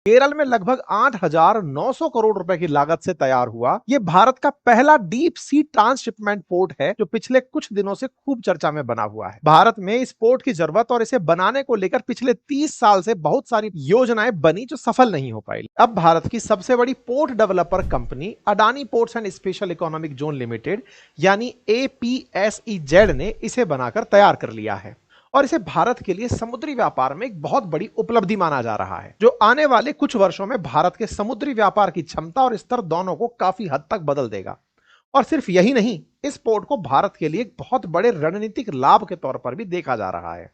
केरल में लगभग 8,900 करोड़ रुपए की लागत से तैयार हुआ ये भारत का पहला डीप सी ट्रांसशिपमेंट पोर्ट है, जो पिछले कुछ दिनों से खूब चर्चा में बना हुआ है। भारत में इस पोर्ट की जरूरत और इसे बनाने को लेकर पिछले 30 साल से बहुत सारी योजनाएं बनी, जो सफल नहीं हो पाई। अब भारत की सबसे बड़ी port developer company Adani ports and special economic zone limited यानी APSEZ ने इसे बनाकर तैयार कर लिया है और इसे भारत के लिए समुद्री व्यापार में एक बहुत बड़ी उपलब्धि माना जा रहा है, जो आने वाले कुछ वर्षों में भारत के समुद्री व्यापार की क्षमता और स्तर दोनों को काफी हद तक बदल देगा। और सिर्फ यही नहीं, इस पोर्ट को भारत के लिए एक बहुत बड़े रणनीतिक लाभ के तौर पर भी देखा जा रहा है।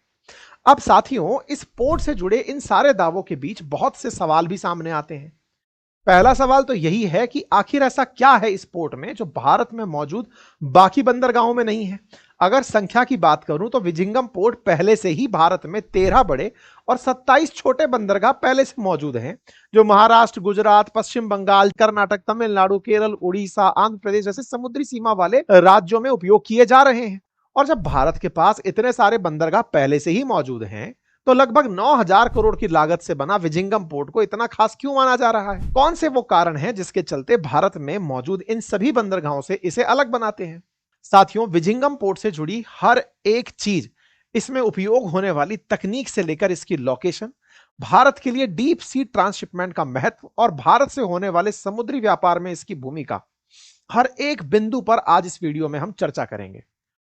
अब साथियों, इस पोर्ट से जुड़े इन सारे दावों के बीच बहुत से सवाल भी सामने आते हैं। पहला सवाल तो यही है कि आखिर ऐसा क्या है इस पोर्ट में जो भारत में मौजूद बाकी बंदरगाहों में नहीं है। अगर संख्या की बात करूं तो विजिंगम पोर्ट पहले से ही भारत में 13 बड़े और 27 छोटे बंदरगाह पहले से मौजूद हैं, जो महाराष्ट्र, गुजरात, पश्चिम बंगाल, कर्नाटक, तमिलनाडु, केरल, उड़ीसा, आंध्र प्रदेश जैसे समुद्री सीमा वाले राज्यों में उपयोग किए जा रहे हैं। और जब भारत के पास इतने सारे बंदरगाह पहले से ही मौजूद हैं, तो लगभग 9,000 करोड़ की लागत से बना विजिंगम पोर्ट को इतना खास क्यों माना जा रहा है? कौन से वो कारण हैं जिसके चलते भारत में मौजूद इन सभी बंदरगाहों से इसे अलग बनाते हैं? साथियों, विजिंगम पोर्ट से जुड़ी हर एक चीज, इसमें उपयोग होने वाली तकनीक से लेकर इसकी लोकेशन, भारत के लिए डीप सी ट्रांसशिपमेंट का महत्व और भारत से होने वाले समुद्री व्यापार में इसकी भूमिका, हर एक बिंदु पर आज इस वीडियो में हम चर्चा करेंगे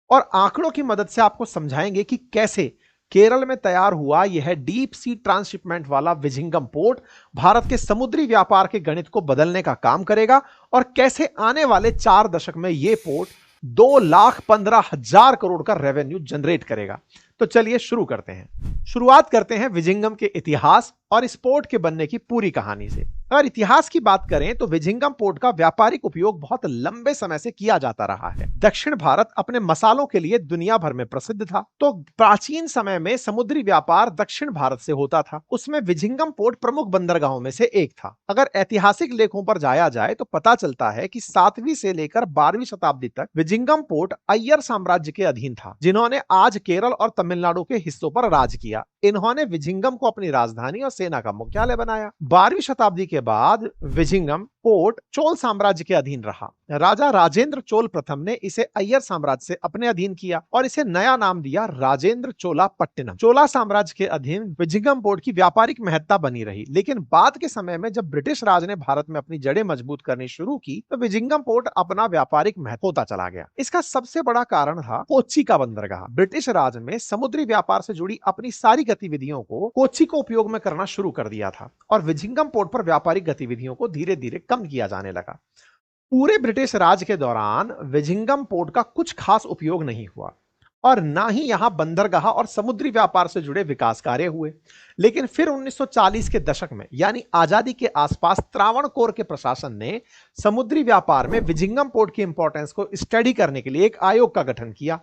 और आंकड़ों की मदद से आपको समझाएंगे कि कैसे केरल में तैयार हुआ यह डीप सी ट्रांसशिपमेंट वाला विजिंगम पोर्ट भारत के समुद्री व्यापार के गणित को बदलने का काम करेगा और कैसे आने वाले 4 दशक में यह पोर्ट 2,15,000 करोड़ का रेवेन्यू जनरेट करेगा। तो चलिए शुरू करते हैं। शुरुआत करते हैं विजिंगम के इतिहास और इस पोर्ट के बनने की पूरी कहानी से। अगर इतिहास की बात करें तो विजिंगम पोर्ट का व्यापारिक उपयोग बहुत लंबे समय से किया जाता रहा है। दक्षिण भारत अपने मसालों के लिए दुनिया भर में प्रसिद्ध था, तो प्राचीन समय में समुद्री व्यापार दक्षिण भारत से होता था। उसमें विजिंगम पोर्ट प्रमुख बंदरगाहों में से एक था। अगर ऐतिहासिक लेखों पर जाया जाए तो पता चलता है कि 7वीं से लेकर 12वीं शताब्दी तक विजिंगम पोर्ट अय्यर साम्राज्य के अधीन था, जिन्होंने आज केरल और तमिलनाडु के हिस्सों पर राज किया। इन्होंने विजिंगम को अपनी राजधानी और सेना का मुख्यालय बनाया। 12वीं शताब्दी के बाद विजिंगम पोर्ट चोल साम्राज्य के अधीन रहा। राजा राजेंद्र चोल प्रथम ने इसे अय्यर साम्राज्य से अपने अधीन किया और इसे नया नाम दिया राजेंद्र चोलापट्टिनम। चोला साम्राज्य के अधीन विजिंगम पोर्ट की व्यापारिक महत्ता बनी रही, लेकिन बाद के समय में जब ब्रिटिश राज ने भारत में अपनी जड़ें मजबूत करनी शुरू की तो विजिंगम पोर्ट अपना व्यापारिक महत्व होता चला गया। इसका सबसे बड़ा कारण था कोच्चि का बंदरगाह। ब्रिटिश राज में समुद्री व्यापार से जुड़ी अपनी सारी गतिविधियों को कोच्चि को उपयोग में करना शुरू कर दिया था और विजिंगम पोर्ट पर व्यापारिक गतिविधियों को धीरे धीरे कम किया जाने लगा। पूरे ब्रिटिश राज के दौरान विजिंगम पोर्ट का कुछ खास उपयोग नहीं हुआ और ना ही यहां बंदरगाह और समुद्री व्यापार से जुड़े विकास कार्य हुए। लेकिन फिर 1940 के दशक में यानी आजादी के आसपास त्रावणकोर के प्रशासन ने समुद्री व्यापार में विजिंगम पोर्ट की इंपॉर्टेंस को स्टडी करने के लिए एक आयोग का गठन किया।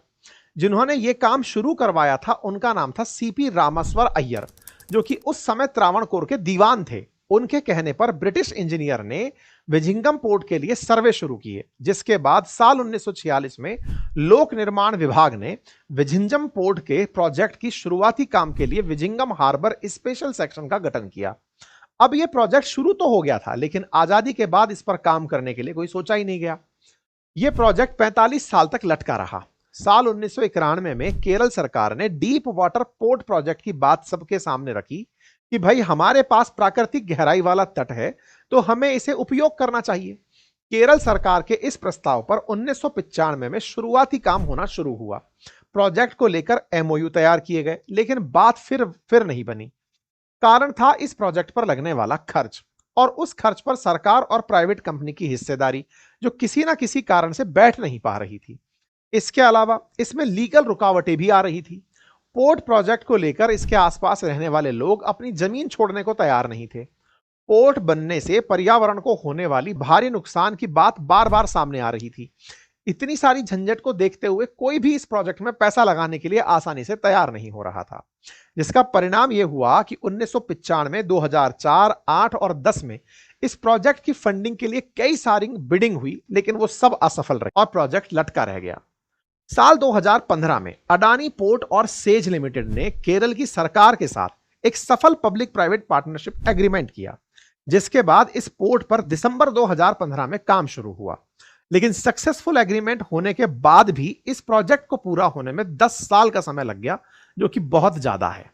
जिन्होंने यह काम शुरू करवाया था उनका नाम था CP रामेश्वर अय्यर, जो कि उस समय त्रावणकोर के दीवान थे। उनके कहने पर ब्रिटिश इंजीनियर ने विजिंगम पोर्ट के लिए सर्वे शुरू किए, जिसके बाद साल 1946 में लोक निर्माण विभाग ने विजिंगम पोर्ट के प्रोजेक्ट की शुरुआती काम के लिए विजिंगम हार्बर स्पेशल सेक्शन का गठन किया। अब यह प्रोजेक्ट शुरू तो हो गया था, लेकिन आजादी के बाद इस पर काम करने के लिए कोई सोचा ही नहीं गया। यह प्रोजेक्ट 45 साल तक लटका रहा। साल 1991 में केरल सरकार ने डीप वाटर पोर्ट प्रोजेक्ट की बात सबके सामने रखी कि भाई हमारे पास प्राकृतिक गहराई वाला तट है, तो हमें इसे उपयोग करना चाहिए। केरल सरकार के इस प्रस्ताव पर 1995 में शुरुआती काम होना शुरू हुआ। प्रोजेक्ट को लेकर MOU तैयार किए गए, लेकिन बात फिर नहीं बनी। कारण था इस प्रोजेक्ट पर लगने वाला खर्च और उस खर्च पर सरकार और प्राइवेट कंपनी की हिस्सेदारी, जो किसी ना किसी कारण से बैठ नहीं पा रही थी। इसके अलावा इसमें लीगल रुकावटें भी आ रही थी। पोर्ट प्रोजेक्ट को लेकर इसके आसपास रहने वाले लोग अपनी जमीन छोड़ने को तैयार नहीं थे। पोर्ट बनने से पर्यावरण को होने वाली भारी नुकसान की बात बार बार सामने आ रही थी। इतनी सारी झंझट को देखते हुए कोई भी इस प्रोजेक्ट में पैसा लगाने के लिए आसानी से तैयार नहीं हो रहा था, जिसका परिणाम यह हुआ कि 1995, 2004, 8 और 10 में इस प्रोजेक्ट की फंडिंग के लिए कई सारी बिडिंग हुई, लेकिन वो सब असफल रही और प्रोजेक्ट लटका रह गया। साल 2015 में अडानी पोर्ट और सेज लिमिटेड ने केरल की सरकार के साथ एक सफल पब्लिक प्राइवेट पार्टनरशिप एग्रीमेंट किया, जिसके बाद इस पोर्ट पर दिसंबर 2015 में काम शुरू हुआ। लेकिन सक्सेसफुल एग्रीमेंट होने के बाद भी इस प्रोजेक्ट को पूरा होने में 10 साल का समय लग गया, जो कि बहुत ज्यादा है।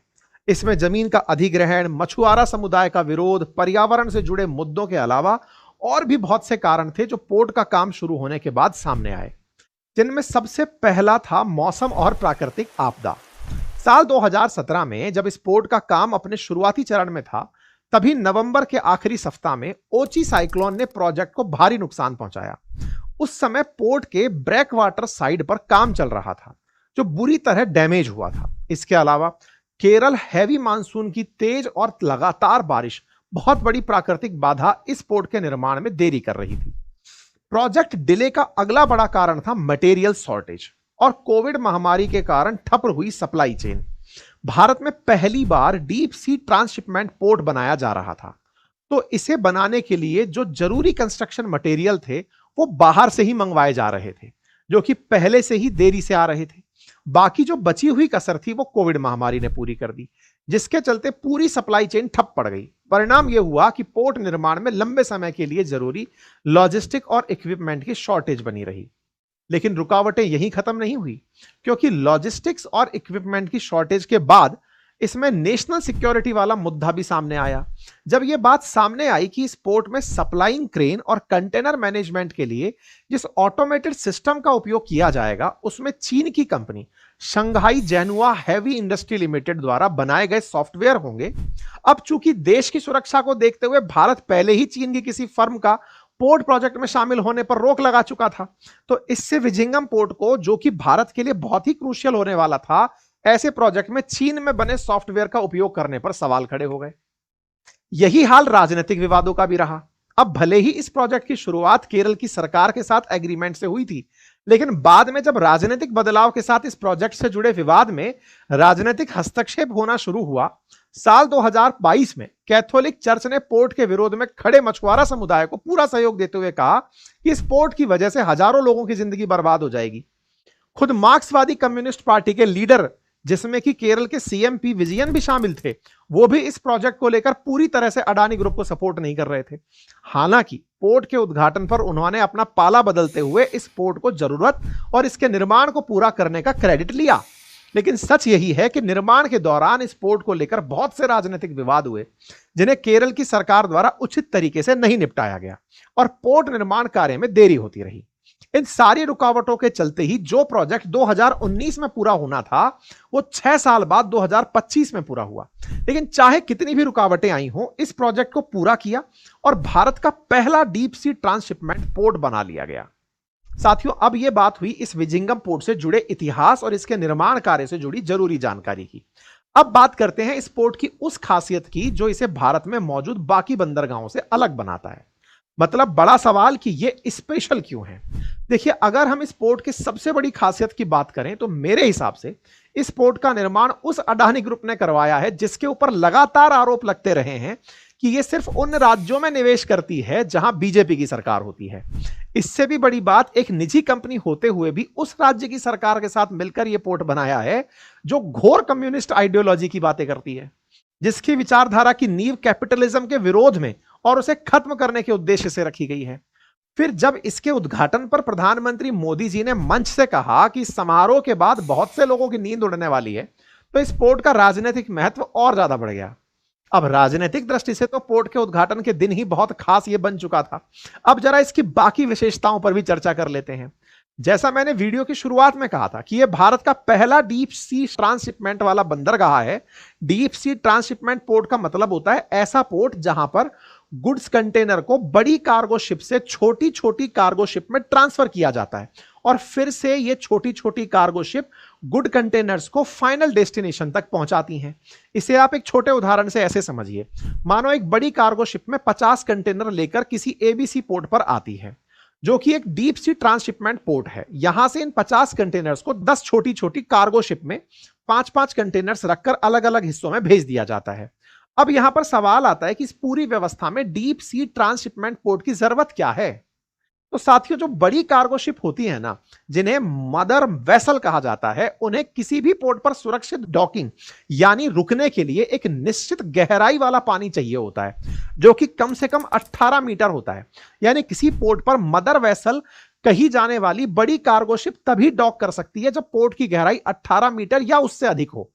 इसमें जमीन का अधिग्रहण, मछुआरा समुदाय का विरोध, पर्यावरण से जुड़े मुद्दों के अलावा और भी बहुत से कारण थे जो पोर्ट का काम शुरू होने के बाद सामने आए, जिनमें सबसे पहला था मौसम और प्राकृतिक आपदा। साल 2017 में जब इस पोर्ट का काम अपने शुरुआती चरण में था, तभी नवंबर के आखिरी सप्ताह में ओची साइक्लोन ने प्रोजेक्ट को भारी नुकसान पहुंचाया। उस समय पोर्ट के ब्रेक वाटर साइड पर काम चल रहा था, जो बुरी तरह डैमेज हुआ था। इसके अलावा केरल हैवी मानसून की तेज और लगातार बारिश बहुत बड़ी प्राकृतिक बाधा इस पोर्ट के निर्माण में देरी कर रही थी। प्रोजेक्ट डिले का अगला बड़ा कारण था मटेरियल शॉर्टेज और कोविड महामारी के कारण ठप हुई सप्लाई चेन। भारत में पहली बार डीप सी ट्रांसशिपमेंट पोर्ट बनाया जा रहा था, तो इसे बनाने के लिए जो जरूरी कंस्ट्रक्शन मटेरियल थे वो बाहर से ही मंगवाए जा रहे थे, जो कि पहले से ही देरी से आ रहे थे। बाकी जो बची हुई कसर थी वो कोविड महामारी ने पूरी कर दी, जिसके चलते पूरी सप्लाई चेन ठप पड़ गई। परिणाम यह हुआ कि पोर्ट निर्माण में लंबे समय के लिए जरूरी लॉजिस्टिक और इक्विपमेंट की शॉर्टेज बनी रही। लेकिन रुकावटें यहीं खत्म नहीं हुई, क्योंकि लॉजिस्टिक्स और इक्विपमेंट की शॉर्टेज के बाद इसमें नेशनल सिक्योरिटी वाला मुद्दा भी सामने आया। जब यह बात सामने आई कि इस पोर्ट में सप्लाइंग क्रेन और कंटेनर मैनेजमेंट के लिए जिस ऑटोमेटेड सिस्टम का उपयोग किया जाएगा, उसमें चीन की company Shanghai Zhenhua heavy industry limited द्वारा बनाए गए सॉफ्टवेयर होंगे। अब चूंकि देश की सुरक्षा को देखते हुए भारत पहले ही चीन की किसी फर्म का पोर्ट प्रोजेक्ट में शामिल होने पर रोक लगा चुका था, तो इससे विजिंगम पोर्ट को, जो कि भारत के लिए बहुत ही क्रूशियल होने वाला था, ऐसे प्रोजेक्ट में चीन में बने सॉफ्टवेयर का उपयोग करने पर सवाल खड़े हो गए। यही हाल राजनीतिक विवादों का भी रहा। अब भले ही इस प्रोजेक्ट की शुरुआत केरल की सरकार के साथ एग्रीमेंट से हुई थी, लेकिन बाद में जब राजनीतिक बदलाव के साथ इस प्रोजेक्ट से जुड़े विवाद में राजनीतिक हस्तक्षेप होना शुरू हुआ, साल 2022 में कैथोलिक चर्च ने पोर्ट के विरोध में खड़े मछुआरा समुदाय को पूरा सहयोग देते हुए कहा कि इस पोर्ट की वजह से हजारों लोगों की जिंदगी बर्बाद हो जाएगी। खुद मार्क्सवादी कम्युनिस्ट पार्टी के लीडर, जिसमें कि केरल के सीएम पी विजयन भी शामिल थे, वो भी इस प्रोजेक्ट को लेकर पूरी तरह से अडानी ग्रुप को सपोर्ट नहीं कर रहे थे। हालांकि पोर्ट के उद्घाटन पर उन्होंने अपना पाला बदलते हुए इस पोर्ट को जरूरत और इसके निर्माण को पूरा करने का क्रेडिट लिया। लेकिन सच यही है कि निर्माण के दौरान इस पोर्ट को लेकर बहुत से राजनीतिक विवाद हुए, जिन्हें केरल की सरकार द्वारा उचित तरीके से नहीं निपटाया गया और पोर्ट निर्माण कार्य में देरी होती रही। इन सारी रुकावटों के चलते ही जो प्रोजेक्ट 2019 में पूरा होना था, वो 6 साल बाद 2025 में पूरा हुआ। लेकिन चाहे कितनी भी रुकावटें आई हों, इस प्रोजेक्ट को पूरा किया और भारत का पहला डीप सी ट्रांसशिपमेंट पोर्ट बना लिया गया। साथियों, अब यह बात हुई इस विजिंगम पोर्ट से जुड़े इतिहास और इसके निर्माण कार्य से जुड़ी जरूरी जानकारी की। अब बात करते हैं इस पोर्ट की उस खासियत की जो इसे भारत में मौजूद बाकी बंदरगाहों से अलग बनाता है। मतलब बड़ा सवाल कि ये स्पेशल क्यों है। देखिए, अगर हम इस पोर्ट की सबसे बड़ी खासियत की बात करें तो मेरे हिसाब से इस पोर्ट का निर्माण उस अडानी ग्रुप ने करवाया है, जिसके ऊपर लगातार आरोप लगते रहे हैं कि ये सिर्फ उन राज्यों में निवेश करती है जहां बीजेपी की सरकार होती है। इससे भी बड़ी बात, एक निजी कंपनी होते हुए भी उस राज्य की सरकार के साथ मिलकर यह पोर्ट बनाया है जो घोर कम्युनिस्ट आइडियोलॉजी की बातें करती है, जिसकी विचारधारा की नींव कैपिटलिज्म के विरोध में और उसे खत्म करने के उद्देश्य से रखी गई है। फिर जब इसके उद्घाटन पर प्रधानमंत्री मोदी जी ने मंच से कहा कि समारोह के बाद बहुत से लोगों की नींद उड़ने वाली है, तो इस पोर्ट का राजनीतिक महत्व और ज्यादा बढ़ गया। अब राजनीतिक दृष्टि से तो पोर्ट के उद्घाटन के दिन ही बहुत खास यह बन चुका था। अब जरा इसकी बाकी विशेषताओं पर भी चर्चा कर लेते हैं। जैसा मैंने वीडियो की शुरुआत में कहा था कि यह भारत का पहला डीप सी ट्रांसशिपमेंट वाला बंदरगाह है। डीप सी ट्रांसशिपमेंट पोर्ट का मतलब होता है ऐसा पोर्ट जहां पर गुड्स कंटेनर को बड़ी कार्गो शिप से छोटी छोटी कार्गो शिप में ट्रांसफर किया जाता है और फिर से ये छोटी छोटी कार्गो शिप गुड कंटेनर्स को फाइनल डेस्टिनेशन तक पहुंचाती हैं। इसे आप एक छोटे उदाहरण से ऐसे समझिए, मानो एक बड़ी कार्गो शिप में 50 कंटेनर लेकर किसी एबीसी पोर्ट पर आती है, जो कि एक डीप सी ट्रांसशिपमेंट पोर्ट है। यहां से इन 50 कंटेनर्स को 10 छोटी छोटी कार्गो शिप में 5-5 कंटेनर्स रखकर अलग अलग हिस्सों में भेज दिया जाता है। अब यहां पर सवाल आता है कि इस पूरी व्यवस्था में डीप सी ट्रांसशिपमेंट पोर्ट की जरूरत क्या है। तो साथियों, जो बड़ी कार्गो शिप होती है ना, जिन्हें मदर वेसल कहा जाता है, उन्हें किसी भी पोर्ट पर सुरक्षित डॉकिंग यानी रुकने के लिए एक निश्चित गहराई वाला पानी चाहिए होता है, जो कि कम से कम 18 मीटर होता है। यानी किसी पोर्ट पर मदर वेसल कही जाने वाली बड़ी कार्गो शिप तभी डॉक कर सकती है जब पोर्ट की गहराई 18 मीटर या उससे अधिक हो।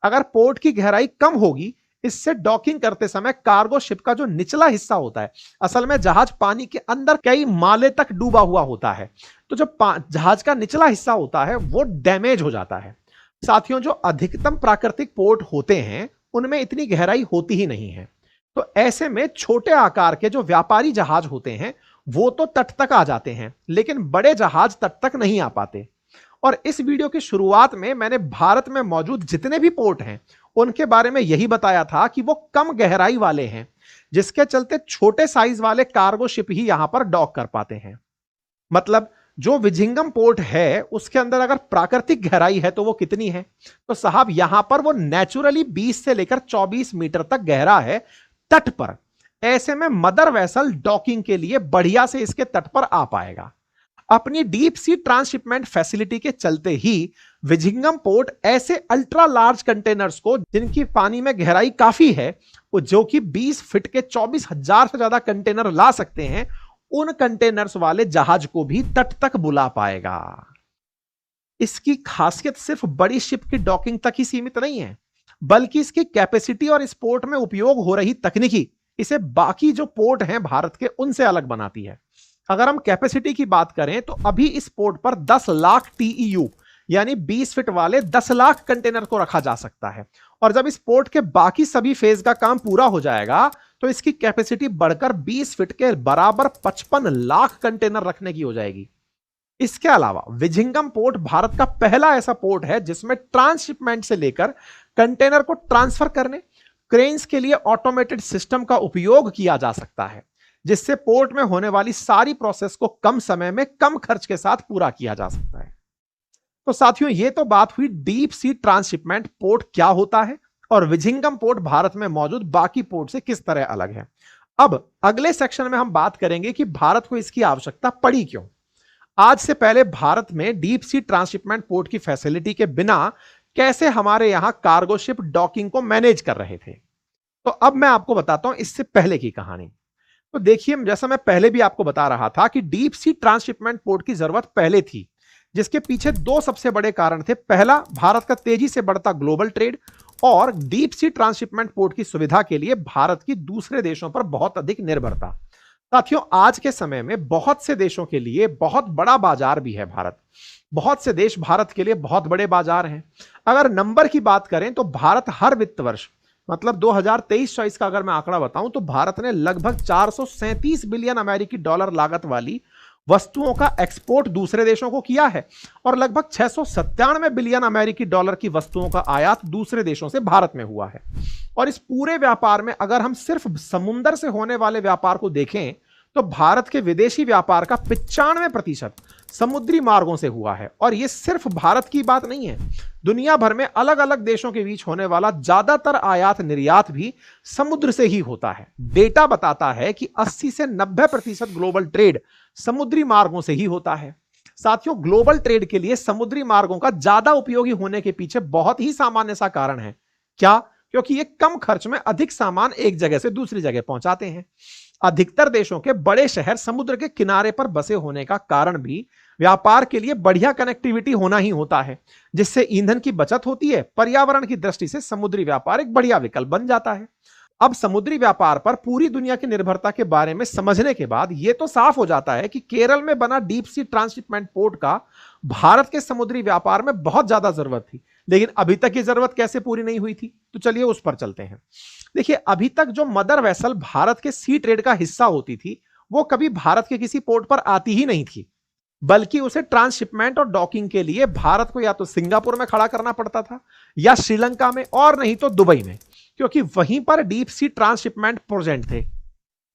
अगर पोर्ट की गहराई कम होगी, इससे डॉकिंग करते समय कार्गो शिप का जो निचला हिस्सा होता है, असल में जहाज पानी के अंदर कई माले तक डूबा हुआ होता है, तो जो जहाज का निचला हिस्सा होता है वो डैमेज हो जाता है। साथियों, जो अधिकतम प्राकृतिक पोर्ट होते हैं उनमें इतनी गहराई होती ही नहीं है, तो ऐसे में छोटे आकार के जो व्यापारी जहाज होते हैं वो तो तट तक आ जाते हैं, लेकिन बड़े जहाज तट तक नहीं आ पाते। और इस वीडियो की शुरुआत में मैंने भारत में मौजूद जितने भी पोर्ट हैं उनके बारे में यही बताया था कि वो कम गहराई वाले हैं, जिसके चलते छोटे साइज वाले कार्गो शिप ही यहां पर डॉक कर पाते हैं। मतलब जो विजिंगम पोर्ट है उसके अंदर अगर प्राकृतिक गहराई है तो वो कितनी है? तो साहब, यहां पर वो नेचुरली 20 से लेकर 24 मीटर तक गहरा है तट पर। ऐसे में मदर वेसल डॉकिंग के लिए बढ़िया से इसके तट पर आ पाएगा। अपनी डीप सी ट्रांसशिपमेंट फैसिलिटी के चलते ही विजिंगम पोर्ट ऐसे अल्ट्रा लार्ज कंटेनर्स को, जिनकी पानी में गहराई काफी है, जो कि 20 फीट के 24,000 से ज्यादा कंटेनर ला सकते हैं, उन कंटेनर्स वाले जहाज को भी तट तक बुला पाएगा। इसकी खासियत सिर्फ बड़ी शिप की डॉकिंग तक ही सीमित नहीं है, बल्कि इसकी कैपेसिटी और इस पोर्ट में उपयोग हो रही तकनीकी इसे बाकी जो पोर्ट हैं भारत के उनसे अलग बनाती है। अगर हम कैपेसिटी की बात करें तो अभी इस पोर्ट पर 10 लाख टीईयू यानी 20 फीट वाले 10 लाख कंटेनर को रखा जा सकता है, और जब इस पोर्ट के बाकी सभी फेज का काम पूरा हो जाएगा तो इसकी कैपेसिटी बढ़कर 20 फीट के बराबर 55 लाख कंटेनर रखने की हो जाएगी। इसके अलावा विजिंगम पोर्ट भारत का पहला ऐसा पोर्ट है जिसमें ट्रांसशिपमेंट से लेकर कंटेनर को ट्रांसफर करने, क्रेन्स के लिए ऑटोमेटेड सिस्टम का उपयोग किया जा सकता है, जिससे पोर्ट में होने वाली सारी प्रोसेस को कम समय में कम खर्च के साथ पूरा किया जा सकता है। तो साथियों, यह तो बात हुई डीप सी ट्रांसशिपमेंट पोर्ट क्या होता है और विजिंगम पोर्ट भारत में मौजूद बाकी पोर्ट से किस तरह अलग है। अब अगले सेक्शन में हम बात करेंगे कि भारत को इसकी आवश्यकता पड़ी क्यों। आज से पहले भारत में डीप सी ट्रांसशिपमेंट पोर्ट की फैसिलिटी के बिना कैसे हमारे यहां कार्गो शिप डॉकिंग को मैनेज कर रहे थे। तो अब मैं आपको बताता हूं इससे पहले की कहानी। तो देखिए, जैसा मैं पहले भी आपको बता रहा था कि डीप सी ट्रांसशिपमेंट पोर्ट की जरूरत पहले थी, जिसके पीछे दो सबसे बड़े कारण थे। पहला, भारत का तेजी से बढ़ता ग्लोबल ट्रेड, और डीप सी ट्रांसशिपमेंट पोर्ट की सुविधा के लिए भारत की दूसरे देशों पर बहुत अधिक निर्भरता। साथियों, आज के समय में बहुत से देशों के लिए बहुत बड़ा बाजार भी है भारत। बहुत से देश भारत के लिए बहुत बड़े बाजार हैं। अगर नंबर की बात करें तो भारत हर वित्त वर्ष, मतलब 2023-24 का अगर मैं आंकड़ा बताऊं तो भारत ने लगभग 437 बिलियन अमेरिकी डॉलर लागत वाली वस्तुओं का एक्सपोर्ट दूसरे देशों को किया है, और लगभग 697 बिलियन अमेरिकी डॉलर की वस्तुओं का आयात दूसरे देशों से भारत में हुआ है। और इस पूरे व्यापार में अगर हम सिर्फ समुद्र से होने वाले व्यापार को देखें तो भारत के विदेशी व्यापार का 95% समुद्री मार्गों से हुआ है। और यह सिर्फ भारत की बात नहीं है, दुनिया भर में अलग अलग देशों के बीच होने वाला ज्यादातर आयात निर्यात भी समुद्र से ही होता है। डेटा बताता है कि 80 से 90% ग्लोबल ट्रेड समुद्री मार्गों से ही होता है। साथियों, ग्लोबल ट्रेड के लिए समुद्री मार्गों का ज्यादा उपयोगी होने के पीछे बहुत ही सामान्य सा कारण है। क्या? क्योंकि ये कम खर्च में अधिक सामान एक जगह से दूसरी जगह पहुंचाते हैं। अधिकतर देशों के बड़े शहर समुद्र के किनारे पर बसे होने का कारण भी व्यापार के लिए बढ़िया कनेक्टिविटी होना ही होता है, जिससे ईंधन की बचत होती है। पर्यावरण की दृष्टि से समुद्री व्यापार एक बढ़िया विकल्प बन जाता है। अब समुद्री व्यापार पर पूरी दुनिया की निर्भरता के बारे में समझने के बाद यह तो साफ हो जाता है कि केरल में बना डीप सी ट्रांसशिपमेंट पोर्ट का भारत के समुद्री व्यापार में बहुत ज्यादा जरूरत थी, लेकिन अभी तक ये जरूरत कैसे पूरी नहीं हुई थी, तो चलिए उस पर चलते हैं। देखिए, अभी तक जो मदर वेसल भारत के सी ट्रेड का हिस्सा होती थी वो कभी भारत के किसी पोर्ट पर आती ही नहीं थी, बल्कि उसे ट्रांसशिपमेंट और डॉकिंग के लिए भारत को या तो सिंगापुर में खड़ा करना पड़ता था या श्रीलंका में, और नहीं तो दुबई में, क्योंकि वहीं पर डीप सी ट्रांसशिपमेंट प्रोजेक्ट थे।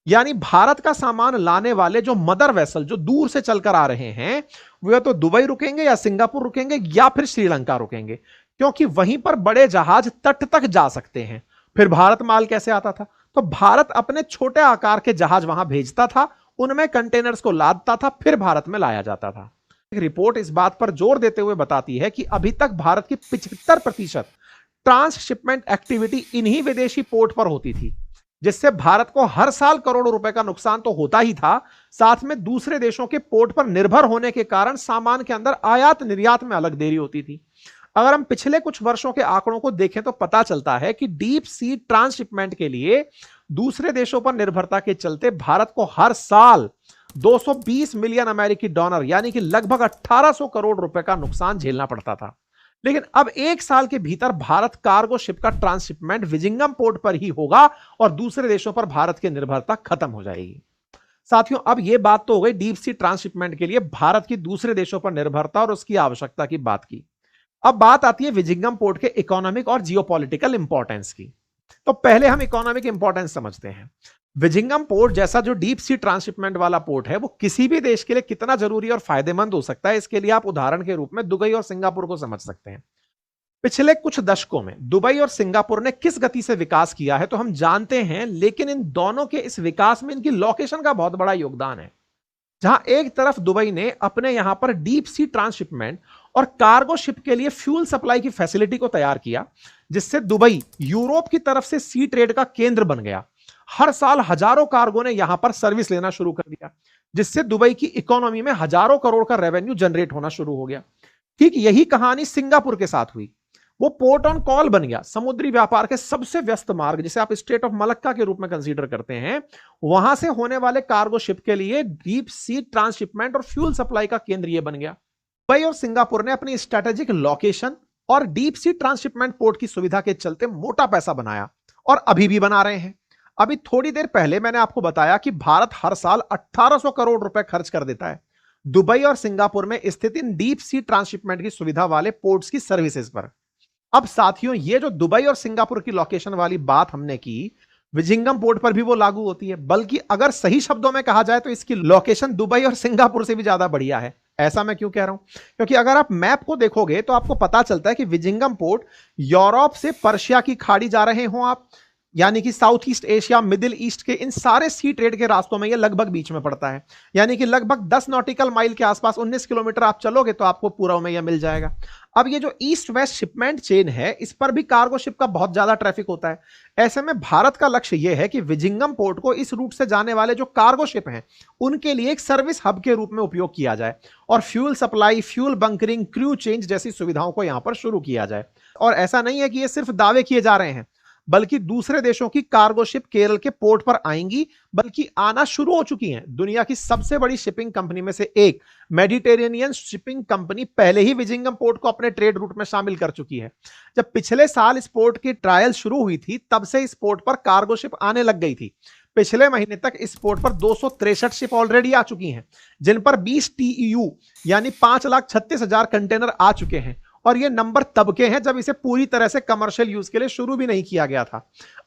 यानी भारत का सामान लाने वाले जो मदर वेसल जो दूर से चलकर आ रहे हैं वो या तो दुबई रुकेंगे या सिंगापुर रुकेंगे या फिर श्रीलंका रुकेंगे, क्योंकि वहीं पर बड़े जहाज तट तक जा सकते हैं। फिर भारत माल कैसे आता था? तो भारत अपने छोटे आकार के जहाज वहां भेजता था उनमें कंटेनर्स को लादता था, फिर भारत में लाया जाता था। एक रिपोर्ट इस बात पर जोर देते हुए बताती है कि अभी तक भारत की 75% ट्रांसशिपमेंट एक्टिविटी इन्हीं विदेशी पोर्ट पर होती थी, जिससे भारत को हर साल करोड़ों रुपए का नुकसान तो होता ही था, साथ में दूसरे देशों के पोर्ट पर निर्भर होने के कारण सामान के अंदर आयात निर्यात में अलग देरी होती थी। अगर हम पिछले कुछ वर्षों के आंकड़ों को देखें तो पता चलता है कि डीप सी ट्रांसशिपमेंट के लिए दूसरे देशों पर निर्भरता के चलते भारत को हर साल 220 मिलियन अमेरिकी डॉलर यानी कि लगभग 1800 करोड़ रुपए का नुकसान झेलना पड़ता था। लेकिन अब एक साल के भीतर भारत कार्गो शिप का ट्रांसशिपमेंट विजिंगम पोर्ट पर ही होगा और दूसरे देशों पर भारत की निर्भरता खत्म हो जाएगी। साथियों, अब यह बात तो हो गई डीप सी ट्रांसशिपमेंट के लिए भारत की दूसरे देशों पर निर्भरता और उसकी आवश्यकता की बात की। अब बात आती है विजिंगम पोर्ट के इकोनॉमिक और जियोपॉलिटिकल इंपॉर्टेंस की। तो पहले हम इकोनॉमिक इंपॉर्टेंस समझते हैं। विजिंगम पोर्ट जैसा जो डीप सी ट्रांसशिपमेंट वाला पोर्ट है, वो किसी भी देश के लिए कितना जरूरी और फायदेमंद हो सकता है, इसके लिए आप उदाहरण के रूप में दुबई और सिंगापुर को समझ सकते हैं। पिछले कुछ दशकों में दुबई और सिंगापुर ने किस गति से विकास किया है तो हम जानते हैं, लेकिन इन दोनों के इस विकास में इनकी लोकेशन का बहुत बड़ा योगदान है। जहां एक तरफ दुबई ने अपने यहां पर डीप सी ट्रांसशिपमेंट और कार्गो शिप के लिए फ्यूल सप्लाई की फैसिलिटी को तैयार किया, जिससे दुबई यूरोप की तरफ से सी ट्रेड का केंद्र बन गया। हर साल हजारों कार्गो ने यहां पर सर्विस लेना शुरू कर दिया, जिससे दुबई की इकोनॉमी में हजारों करोड़ का रेवेन्यू जनरेट होना शुरू हो गया। ठीक यही कहानी सिंगापुर के साथ हुई। वो पोर्ट ऑन कॉल बन गया, समुद्री व्यापार के सबसे व्यस्त मार्ग, जिसे आप स्टेट ऑफ मलक्का के रूप में कंसीडर करते हैं, वहां से होने वाले कार्गो शिप के लिए डीप सी ट्रांसशिपमेंट और फ्यूल सप्लाई का केंद्र यह बन गया। दुबई और सिंगापुर ने अपनी स्ट्रेटेजिक लोकेशन और डीप सी ट्रांसशिपमेंट पोर्ट की सुविधा के चलते मोटा पैसा बनाया और अभी भी बना रहे हैं। अभी थोड़ी देर पहले मैंने आपको बताया कि भारत हर साल 1800 करोड़ रुपए खर्च कर देता है दुबई और सिंगापुर में स्थित इन डीप सी ट्रांसशिपमेंट की सुविधा वाले पोर्ट्स की सर्विसेज पर। अब साथियों, ये जो दुबई और सिंगापुर की लोकेशन वाली बात हमने की, विजिंगम पोर्ट पर भी वो लागू होती है, बल्कि अगर सही शब्दों में कहा जाए तो इसकी लोकेशन दुबई और सिंगापुर से भी ज्यादा बढ़िया है। ऐसा मैं क्यों कह रहा हूं? क्योंकि अगर आप मैप को देखोगे तो आपको पता चलता है कि विजिंगम पोर्ट यूरोप से पर्शिया की खाड़ी जा रहे हो आप, यानी कि south east Asia, middle east के इन सारे सी ट्रेड के रास्तों में ये लगभग बीच में पड़ता है। यानी कि लगभग 10 नॉटिकल माइल के आसपास, 19 किलोमीटर आप चलोगे तो आपको पूर्व में यह मिल जाएगा। अब ये जो ईस्ट वेस्ट शिपमेंट चेन है, इस पर भी कार्गो शिप का बहुत ज्यादा ट्रैफिक होता है। ऐसे में भारत का लक्ष्य यह है कि विजिंगम पोर्ट को इस रूट से जाने वाले जो कार्गो शिप हैं, उनके लिए एक सर्विस हब के रूप में उपयोग किया जाए और fuel supply, fuel bunkering, crew change जैसी सुविधाओं को यहां पर शुरू किया जाए। और ऐसा नहीं है कि ये सिर्फ दावे किए जा रहे हैं, बल्कि दूसरे देशों की कार्गो शिप केरल के पोर्ट पर आएंगी, बल्कि आना शुरू हो चुकी हैं। दुनिया की सबसे बड़ी शिपिंग कंपनी में से एक मेडिटेरेनियन शिपिंग कंपनी पहले ही विजिंगम पोर्ट को अपने ट्रेड रूट में शामिल कर चुकी है। जब पिछले साल इस पोर्ट की ट्रायल शुरू हुई थी, तब से इस पोर्ट पर कार्गो शिप आने लग गई थी। पिछले महीने तक इस पोर्ट पर 263 शिप ऑलरेडी आ चुकी हैं, जिन पर 20 TEU यानी 5,36,000 कंटेनर आ चुके हैं। और ये नंबर तब के हैं जब इसे पूरी तरह से कमर्शियल यूज के लिए शुरू भी नहीं किया गया था।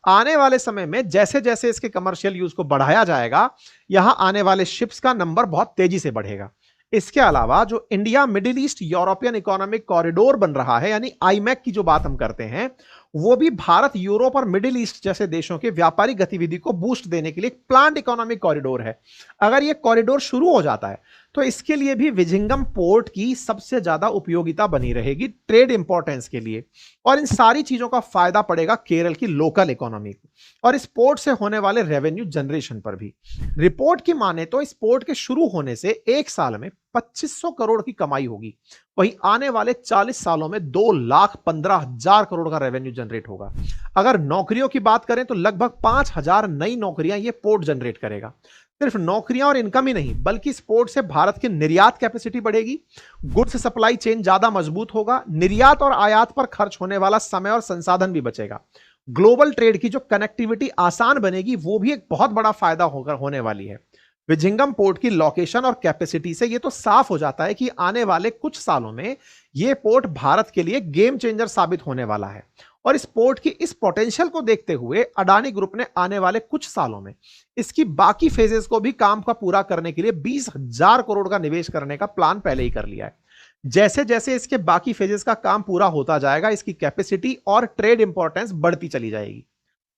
आने वाले समय में जैसे जैसे इसके कमर्शियल यूज को बढ़ाया जाएगा, यहां आने वाले शिप्स का नंबर बहुत तेजी से बढ़ेगा। इसके अलावा जो India middle east European economic corridor बन रहा है, यानी आईमैक की जो बात हम करते हैं, वो भी भारत, यूरोप और मिडिल ईस्ट जैसे देशों के व्यापारिक गतिविधि को बूस्ट देने के लिए एक प्लान्ड इकोनॉमिक कॉरिडोर है। अगर ये कॉरिडोर शुरू हो जाता है तो इसके लिए भी विजिंगम पोर्ट की सबसे ज्यादा उपयोगिता बनी रहेगी ट्रेड इंपॉर्टेंस के लिए, और इन सारी चीजों का फायदा पड़ेगा केरल की लोकल इकोनॉमी को और इस पोर्ट से होने वाले रेवेन्यू जनरेशन पर भी। रिपोर्ट की माने तो इस पोर्ट के शुरू होने से एक साल में 2500 करोड़ की कमाई होगी, वहीं आने वाले 40 सालों में 2,15,000 करोड़ का रेवेन्यू जनरेट होगा। अगर नौकरियों की बात करें तो लगभग 5,000 नई नौकरियां ये पोर्ट जनरेट करेगा। सिर्फ नौकरियां और इनकम ही नहीं, बल्कि इस पोर्ट से भारत की निर्यात कैपेसिटी बढ़ेगी, गुड्स सप्लाई चेन ज्यादा मजबूत होगा, निर्यात और आयात पर खर्च होने वाला समय और संसाधन भी बचेगा। ग्लोबल ट्रेड की जो कनेक्टिविटी आसान बनेगी, वो भी एक बहुत बड़ा फायदा होने वाली है। विजिंगम पोर्ट की लोकेशन और कैपेसिटी से यह तो साफ हो जाता है कि आने वाले कुछ सालों में यह पोर्ट भारत के लिए गेम चेंजर साबित होने वाला है। और इस पोर्ट की इस पोटेंशियल को देखते हुए अडानी ग्रुप ने आने वाले कुछ सालों में इसकी बाकी फेजेस को भी काम का पूरा करने के लिए 20,000 करोड़ का निवेश करने का प्लान पहले ही कर लिया है। जैसे जैसे इसके बाकी फेजेस का काम पूरा होता जाएगा, इसकी कैपेसिटी और ट्रेड इंपॉर्टेंस बढ़ती चली जाएगी।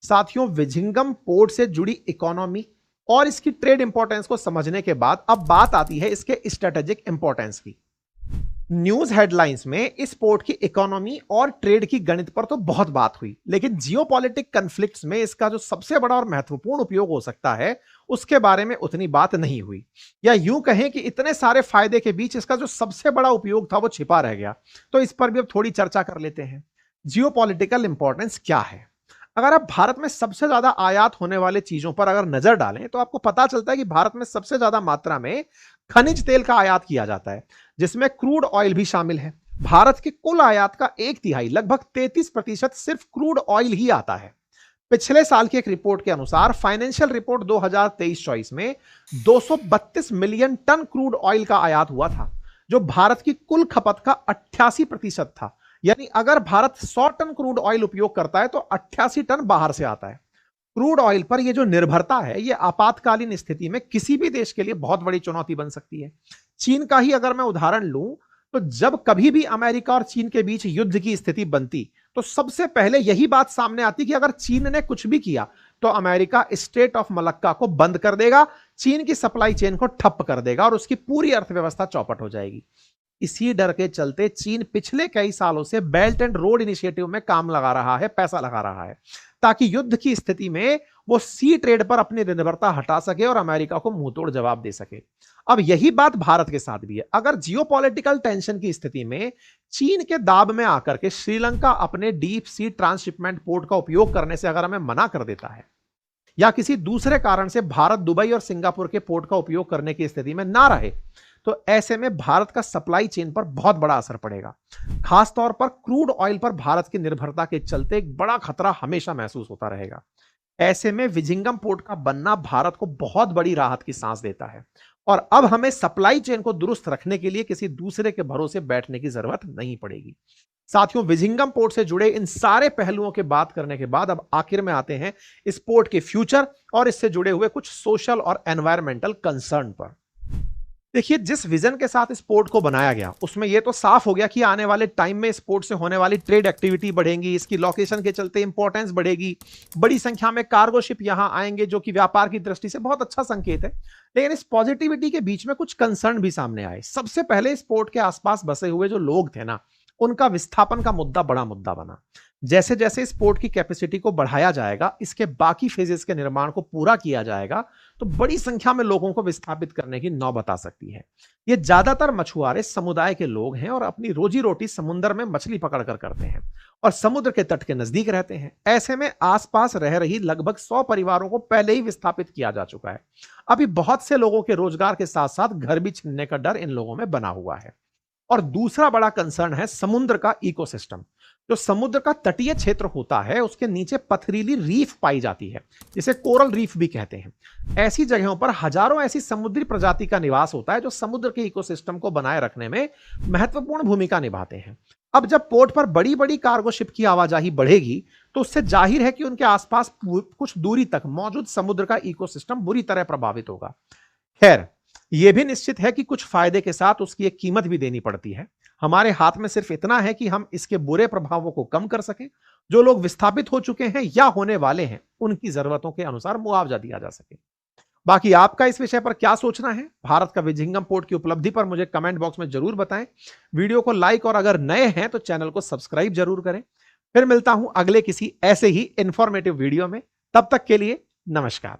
साथियों, विजिंगम पोर्ट से जुड़ी इकोनॉमी और इसकी ट्रेड इंपॉर्टेंस को समझने के बाद अब बात आती है इसके स्ट्रेटेजिक इंपॉर्टेंस की। न्यूज हेडलाइंस में इस पोर्ट की इकोनॉमी और ट्रेड की गणित पर तो बहुत बात हुई, लेकिन जियोपॉलिटिक कन्फ्लिक्ट्स में इसका जो सबसे बड़ा और महत्वपूर्ण उपयोग हो सकता है उसके बारे में उतनी बात नहीं हुई, या यूं कहें कि इतने सारे फायदे के बीच इसका जो सबसे बड़ा उपयोग था वो छिपा रह गया। तो इस पर भी अब थोड़ी चर्चा कर लेते हैं। जियोपॉलिटिकल इंपॉर्टेंस क्या है? अगर आप भारत में सबसे ज्यादा आयात होने वाले चीजों पर अगर नजर डालें तो आपको पता चलता है कि भारत में सबसे ज्यादा मात्रा में खनिज तेल का आयात किया जाता है, जिसमें क्रूड ऑयल भी शामिल है। भारत के कुल आयात का 1/3 लगभग 33% सिर्फ क्रूड ऑयल ही आता है। पिछले साल की एक रिपोर्ट के अनुसार फाइनेंशियल रिपोर्ट 2023-24 में 232 मिलियन टन क्रूड ऑयल का आयात हुआ था, जो भारत की कुल खपत का 88% था। यानी अगर भारत 100 टन क्रूड ऑयल उपयोग करता है तो 88 टन बाहर से आता है। क्रूड ऑयल पर यह जो निर्भरता है यह आपातकालीन स्थिति में किसी भी देश के लिए बहुत बड़ी चुनौती बन सकती है। चीन का ही अगर मैं उदाहरण लूं तो जब कभी भी अमेरिका और चीन के बीच युद्ध की स्थिति बनती तो सबसे पहले यही बात सामने आती कि अगर चीन ने कुछ भी किया तो अमेरिका स्टेट ऑफ मलक्का को बंद कर देगा, चीन की सप्लाई चेन को ठप कर देगा और उसकी पूरी अर्थव्यवस्था चौपट हो जाएगी। इसी डर के चलते चीन पिछले कई सालों से बेल्ट एंड रोड इनिशिएटिव में काम लगा रहा है, पैसा लगा रहा है, ताकि युद्ध की स्थिति में वो सी ट्रेड पर अपनी निर्भरता हटा सके और अमेरिका को मुंहतोड़ जवाब दे सके। अब यही बात भारत के साथ भी है। अगर जियोपॉलिटिकल टेंशन की स्थिति में चीन के दाब में आकर के श्रीलंका अपने डीप सी ट्रांसशिपमेंट पोर्ट का उपयोग करने से अगर हमें मना कर देता है, या किसी दूसरे कारण से भारत दुबई और सिंगापुर के पोर्ट का उपयोग करने की स्थिति में ना रहे, तो ऐसे में भारत का सप्लाई चेन पर बहुत बड़ा असर पड़ेगा। खासतौर पर क्रूड ऑयल पर भारत की निर्भरता के चलते एक बड़ा खतरा हमेशा महसूस होता रहेगा। ऐसे में विजिंगम पोर्ट का बनना भारत को बहुत बड़ी राहत की सांस देता है और अब हमें सप्लाई चेन को दुरुस्त रखने के लिए किसी दूसरे के भरोसे बैठने की जरूरत नहीं पड़ेगी। साथियों, विजिंगम पोर्ट से जुड़े इन सारे पहलुओं के बात करने के बाद अब आखिर में आते हैं इस पोर्ट के फ्यूचर और इससे जुड़े हुए कुछ सोशल और एनवायरमेंटल कंसर्न पर। देखिए, जिस विजन के साथ इस पोर्ट को बनाया गया उसमें यह तो साफ हो गया कि आने वाले टाइम में इस पोर्ट से होने वाली ट्रेड एक्टिविटी बढ़ेगी, इसकी लोकेशन के चलते इंपॉर्टेंस बढ़ेगी, बड़ी संख्या में कार्गो शिप यहां आएंगे, जो कि व्यापार की दृष्टि से बहुत अच्छा संकेत है। लेकिन इस पॉजिटिविटी के बीच में कुछ कंसर्न भी सामने आए। सबसे पहले इस पोर्ट के आसपास बसे हुए जो लोग थे ना, उनका विस्थापन का मुद्दा बड़ा मुद्दा बना। जैसे जैसे इस पोर्ट की कैपेसिटी को बढ़ाया जाएगा, इसके बाकी फेजेस के निर्माण को पूरा किया जाएगा, तो बड़ी संख्या में लोगों को विस्थापित करने की नौबत आ सकती है। ये ज्यादातर मछुआरे समुदाय के लोग हैं और अपनी रोजी रोटी समुद्र में मछली पकड़कर करते हैं और समुद्र के तट के नजदीक रहते हैं। ऐसे में आसपास रह रही लगभग 100 परिवारों को पहले ही विस्थापित किया जा चुका है। अभी बहुत से लोगों के रोजगार के साथ साथ घर भी छीनने का डर इन लोगों में बना हुआ है। और दूसरा बड़ा कंसर्न है समुद्र का इकोसिस्टम। जो समुद्र का तटीय क्षेत्र होता है उसके नीचे पथरीली रीफ पाई जाती है, जिसे कोरल रीफ भी कहते हैं। ऐसी जगहों पर हजारों ऐसी समुद्री प्रजाति का निवास होता है जो समुद्र के इकोसिस्टम को बनाए रखने में महत्वपूर्ण भूमिका निभाते हैं। अब जब पोर्ट पर बड़ी बड़ी कार्गो शिप की आवाजाही बढ़ेगी तो उससे जाहिर है कि उनके आसपास कुछ दूरी तक मौजूद समुद्र का इकोसिस्टम बुरी तरह प्रभावित होगा। खैर, यह भी निश्चित है कि कुछ फायदे के साथ उसकी एक कीमत भी देनी पड़ती है। हमारे हाथ में सिर्फ इतना है कि हम इसके बुरे प्रभावों को कम कर सकें। जो लोग विस्थापित हो चुके हैं या होने वाले हैं, उनकी जरूरतों के अनुसार मुआवजा दिया जा सके। बाकी आपका इस विषय पर क्या सोचना है? भारत का विजिंगम पोर्ट की उपलब्धि पर मुझे कमेंट बॉक्स में जरूर बताएं। वीडियो को लाइक और अगर नए हैं तो चैनल को सब्सक्राइब जरूर करें। फिर मिलता हूं अगले किसी ऐसे ही इंफॉर्मेटिव वीडियो में। तब तक के लिए नमस्कार।